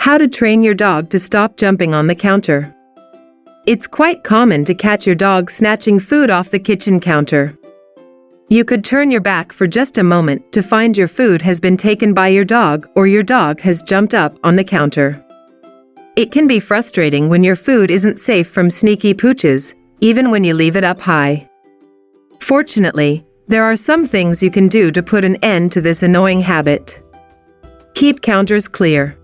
How to train your dog to stop jumping on the counter. It's quite common to catch your dog snatching food off the kitchen counter. You could turn your back for just a moment to find your food has been taken by your dog or your dog has jumped up on the counter. It can be frustrating when your food isn't safe from sneaky pooches, even when you leave it up high. Fortunately, there are some things you can do to put an end to this annoying habit. Keep counters clear.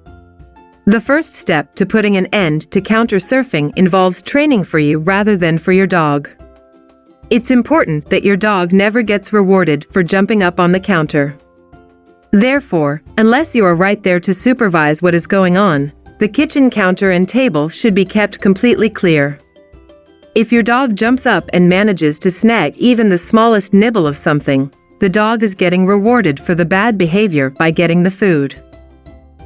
The first step to putting an end to counter surfing involves training for you rather than for your dog. It's important that your dog never gets rewarded for jumping up on the counter. Therefore, unless you are right there to supervise what is going on, the kitchen counter and table should be kept completely clear. If your dog jumps up and manages to snag even the smallest nibble of something, the dog is getting rewarded for the bad behavior by getting the food.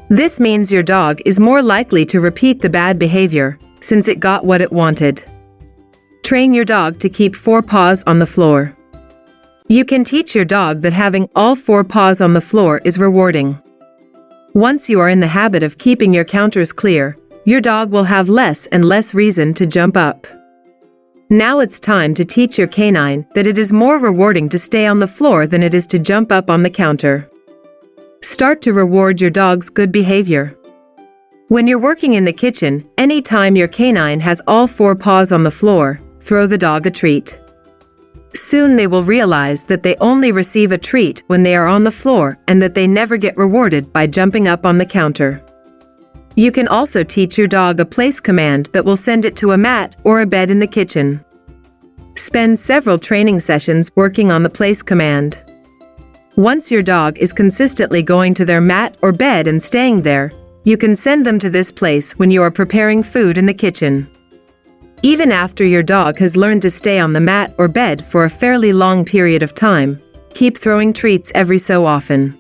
This means your dog is more likely to repeat the bad behavior, since it got what it wanted. Train your dog to keep 4 paws on the floor. You can teach your dog that having all 4 paws on the floor is rewarding. Once you are in the habit of keeping your counters clear, your dog will have less and less reason to jump up. Now it's time to teach your canine that it is more rewarding to stay on the floor than it is to jump up on the counter. Start to reward your dog's good behavior. When you're working in the kitchen, anytime your canine has all 4 paws on the floor, throw the dog a treat. Soon they will realize that they only receive a treat when they are on the floor and that they never get rewarded by jumping up on the counter. You can also teach your dog a place command that will send it to a mat or a bed in the kitchen. Spend several training sessions working on the place command. Once your dog is consistently going to their mat or bed and staying there, you can send them to this place when you are preparing food in the kitchen. Even after your dog has learned to stay on the mat or bed for a fairly long period of time, keep throwing treats every so often.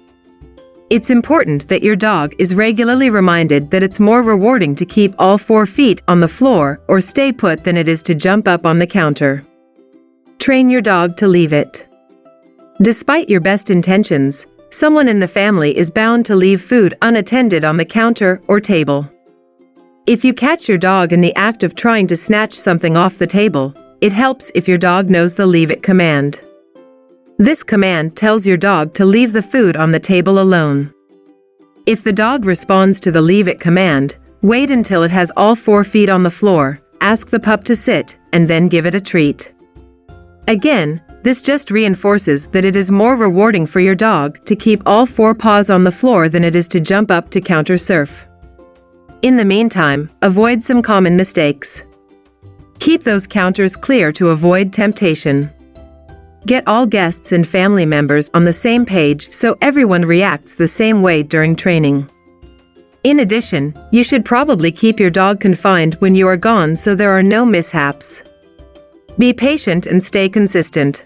It's important that your dog is regularly reminded that it's more rewarding to keep all 4 feet on the floor or stay put than it is to jump up on the counter. Train your dog to leave it. Despite your best intentions, someone in the family is bound to leave food unattended on the counter or table. If you catch your dog in the act of trying to snatch something off the table, it helps if your dog knows the leave it command. This command tells your dog to leave the food on the table alone. If the dog responds to the leave it command, wait until it has all 4 feet on the floor, ask the pup to sit, and then give it a treat. Again, this just reinforces that it is more rewarding for your dog to keep all 4 paws on the floor than it is to jump up to counter surf. In the meantime, avoid some common mistakes. Keep those counters clear to avoid temptation. Get all guests and family members on the same page so everyone reacts the same way during training. In addition, you should probably keep your dog confined when you are gone so there are no mishaps. Be patient and stay consistent.